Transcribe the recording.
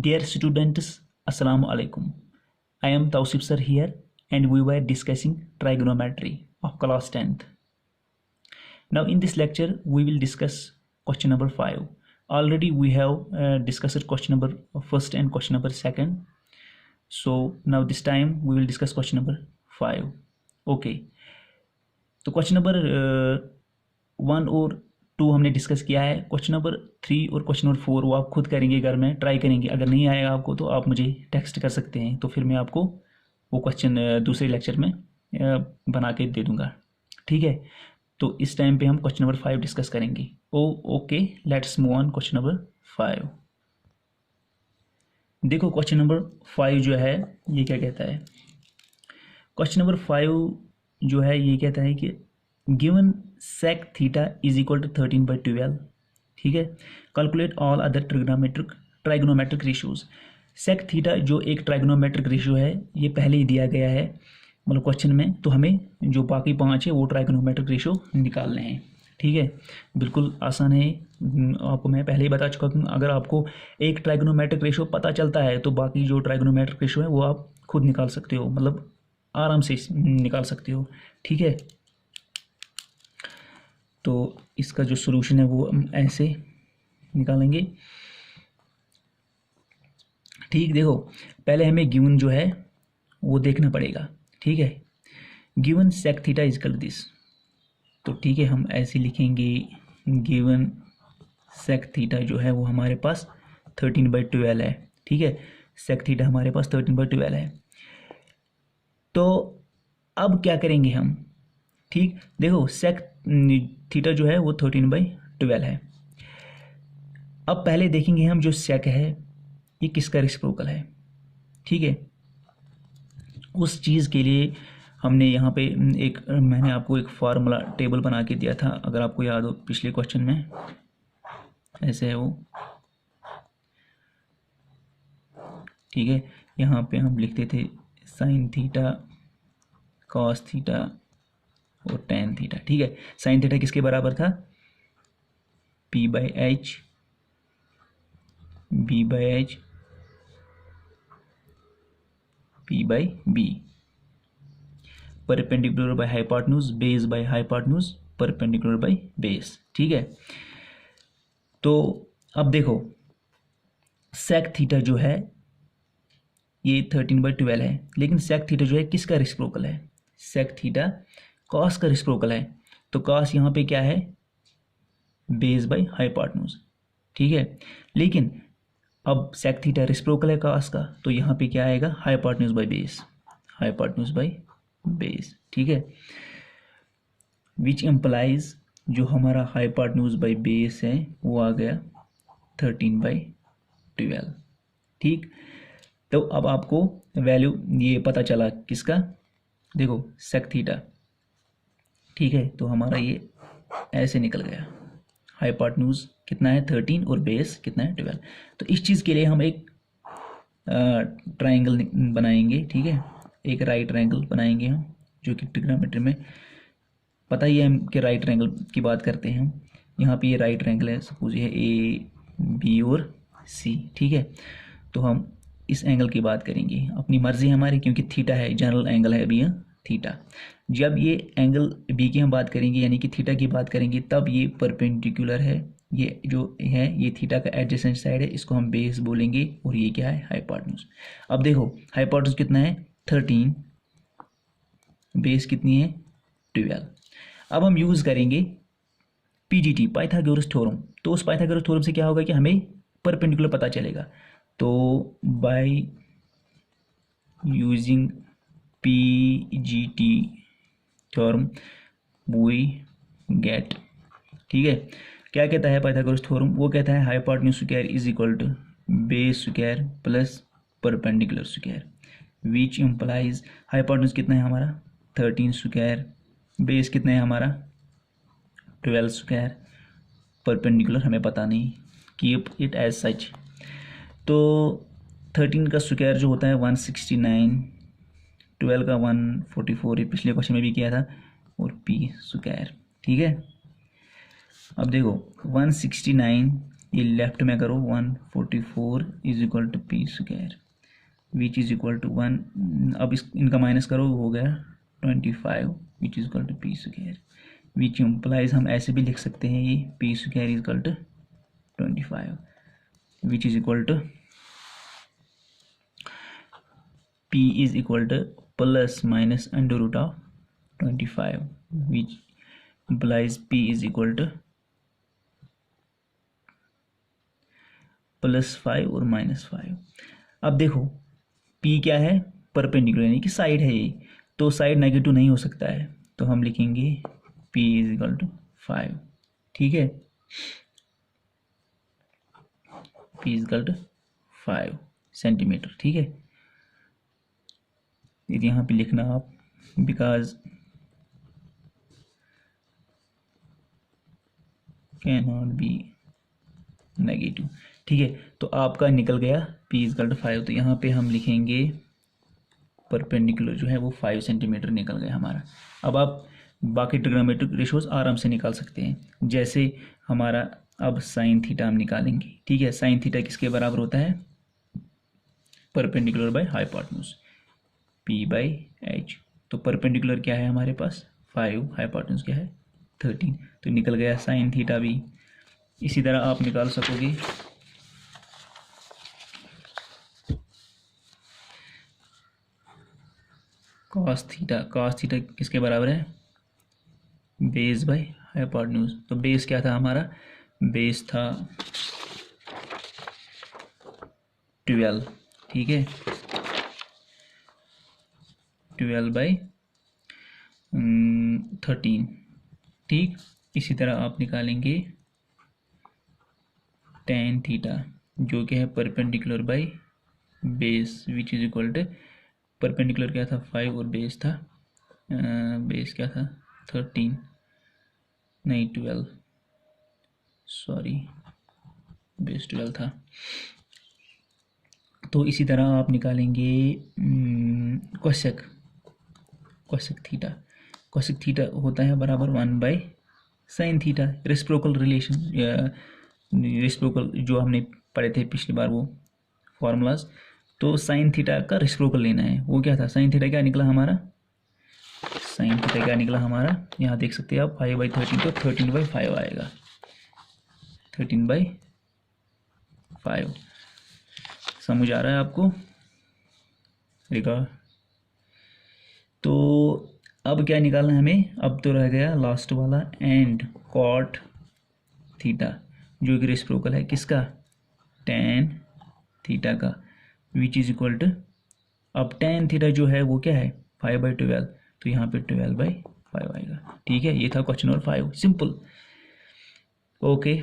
Dear students, Assalamu alaikum. I am Tausif sir here and we were discussing trigonometry of class 10th. Now in this lecture we will discuss question number 5. Already we have discussed question number first and question number second. So now this time we will discuss question number 5. Okay. तो question number 1 और 2 हमने discuss किया है. Question number 3 और question number 4 वो आप खुद करेंगे, घर में ट्राई करेंगे. अगर नहीं आएगा आपको तो आप मुझे टेक्स्ट कर सकते हैं, तो फिर मैं आपको वो क्वेश्चन दूसरे लेक्चर में बना के दे दूंगा. ठीक है, तो इस टाइम पे हम क्वेश्चन नंबर 5 डिस्कस करेंगे. Okay, let's move on question number 5. देखो क्वेश्चन नंबर 5 जो है ये क्या कहता है. क्वेश्चन नंबर 5 जो है ये कहता है कि given sec theta is equal to 13/12. ठीक है, calculate all other trigonometric ratios. sec theta जो एक ट्राइगोनोमेट्रिक रेशियो है ये पहले ही दिया गया है मतलब क्वेश्चन में, तो हमें जो बाकी 5 है वो ट्राइगोनोमेट्रिक रेशियो निकालने हैं. ठीक है, बिल्कुल आसान है. आपको मैं पहले ही बता चुका हूँ, अगर आपको एक ट्राइगोनोमेट्रिक रेशियो पता चलता है तो बाकी जो ट्राइगोनोमेट्रिक रेशियो है वो आप खुद निकाल सकते हो, मतलब आराम से निकाल सकते हो. ठीक है, तो इसका जो सॉल्यूशन है वो हम ऐसे निकालेंगे. ठीक, देखो पहले हमें गिवन जो है वो देखना पड़ेगा. ठीक है, given sec theta is equal to this. तो ठीक है, हम ऐसे लिखेंगे गिवन sec थीटा जो है वो हमारे पास 13/12 है. ठीक है, sec थीटा हमारे पास 13/12 है. तो अब क्या करेंगे हम. ठीक, देखो sec थीटा जो है वो 13/12 है. अब पहले देखेंगे हम जो sec है ये किसका रेसिप्रोकल है. ठीक है, उस चीज़ के लिए हमने यहाँ पे मैंने आपको एक फार्मूला टेबल बना के दिया था, अगर आपको याद हो पिछले क्वेश्चन में. ऐसे है वो. ठीक है, यहाँ पे हम लिखते थे साइन थीटा, कॉस थीटा और टेन थीटा. ठीक है, साइन थीटा किसके बराबर था, P/H B/H P/B, perpendicular by hypotenuse, base by hypotenuse, perpendicular by base. ठीक है, तो अब देखो sec थीटा जो है ये 13/12 है, लेकिन sec थीटा जो है किसका रेसिप्रोकल है, sec थीटा cos का रेसिप्रोकल है. तो cos यहाँ पे क्या है, बेस बाय हाइपोटेन्यूज. ठीक है, लेकिन अब sec थीटा रेसिप्रोकल है cos का, तो यहाँ पे क्या आएगा, hypotenuse by base, hypotenuse by base. ठीक है, विच एम्प्लाइज जो हमारा हाइपोटेन्यूज बाय बेस है वो आ गया 13/12. ठीक, तो अब आपको वैल्यू ये पता चला किसका, देखो sec थीटा. ठीक है, तो हमारा ये ऐसे निकल गया, हाइपोटेन्यूज कितना है 13 और बेस कितना है 12. तो इस चीज़ के लिए हम एक ट्राइंगल बनाएंगे. ठीक है, एक राइट ट्राइंगल बनाएंगे हम, जो कि ट्रिग्नोमेट्री में पता ही है हम कि राइट ट्राइंगल की बात करते हैं हम. यहाँ पे ये राइट ट्राइंगल है, सपोज ये A B और C. ठीक है, तो हम इस एंगल की बात करेंगे, अपनी मर्जी हमारी, क्योंकि थीटा है, जनरल एंगल है अभी यहाँ थीटा. जब ये एंगल B की हम बात करेंगे यानी कि थीटा की बात करेंगे, तब ये परपेंडिकुलर है, ये जो है ये थीटा का एडजेसेंट साइड है, इसको हम बेस बोलेंगे, और ये क्या है, हाइपोटेन्यूज. अब देखो हाइपोटेन्यूज कितना है 13, बेस कितनी है 12. अब हम यूज़ करेंगे PGT, पाइथागोरस थ्योरम. तो उस पाइथागोरस थ्योरम से क्या होगा कि हमें परपेंडिकुलर पता चलेगा. तो by using PGT theorem we get. ठीक है, क्या कहता है पाइथागोरस थ्योरम, वो कहता है hypotenuse square is equal to base square plus perpendicular square, which implies hypotenuse कितना है हमारा 13 स्क्वायर, बेस कितना है हमारा 12 स्क्वायर, परपेंडिकुलर हमें पता नहीं, कीप इट एज सच. तो 13 का स्क्वायर जो होता है 169, 12 का 144, ये पिछले क्वेश्चन में भी किया था, और P स्क्वायर. ठीक है, अब देखो 169 ये लेफ्ट में करो 144 is equal to P square which is equal to 1। अब इनका माइनस करो, हो गया 25 which is equal to P square which implies हम ऐसे भी लिख सकते हैं ये P square is equal to 25 which is equal to P is equal to plus minus under root of 25 which implies P is equal to +5 और -5। अब देखो P क्या है, परपेंडिकुलर यानी कि साइड है ये, तो साइड नेगेटिव नहीं हो सकता है, तो हम लिखेंगे P इज इक्वल टू 5। ठीक है, P is equal to 5 centimetre. ठीक है, यदि यहाँ पे लिखना आप because can not be negative. ठीक है, तो आपका निकल गया P इज इक्वल टू 5। तो यहाँ पे हम लिखेंगे परपेंडिकुलर जो है वो 5 सेंटीमीटर निकल गया हमारा। अब आप बाकी ट्रिग्नोमेट्रिक रेशियोज आराम से निकाल सकते हैं, जैसे हमारा अब साइन थीटा हम निकालेंगे। ठीक है, साइन थीटा किसके बराबर होता है, परपेंडिकुलर बाय हाइपोटेन्यूज P/h। तो परपेंडिकुलर क्या है हमारे पास 5, हाइपोटेन्यूज क्या है 13, तो निकल गया साइन थीटा भी। इसी तरह आप निकाल सकोगे कॉस थीटा। कॉस थीटा किसके बराबर है, बेस बाय हाइपोटेन्यूज। तो बेस क्या था हमारा, बेस था 12। ठीक है, 12/13। ठीक, इसी तरह आप निकालेंगे टेन थीटा जो कि है perpendicular by base which is equal to, perpendicular क्या था 5 और बेस था बेस क्या था 13 नहीं 12, सॉरी बेस 12 था। तो इसी तरह आप निकालेंगे कोसेक थीटा। कोसेक थीटा होता है बराबर 1/sin थीटा, रेसिप्रोकल रिलेशन या रेसिप्रोकल जो हमने पढ़े थे पिछली बार वो फॉर्मूलाज। तो साइन थीटा का रेसिप्रोकल लेना है, वो क्या था, साइन थीटा क्या निकला हमारा, साइन थीटा क्या निकला हमारा, यहाँ देख सकते हैं आप 5/13, तो 13/5 आएगा, 13/5। समझ आ रहा है आपको, रिकॉर्ड। तो अब क्या निकालना है हमें, अब तो रह गया लास्ट वाला एंड कॉट थीटा जो कि रेसिप्रोकल है किसका, टेन थीटा का विच इज इक्वल टू, अब टेन थीटा जो है वो क्या है 5/12, तो यहाँ पे 12/5 आएगा। ठीक है, ये था क्वेश्चन नंबर 5, सिंपल। ओके।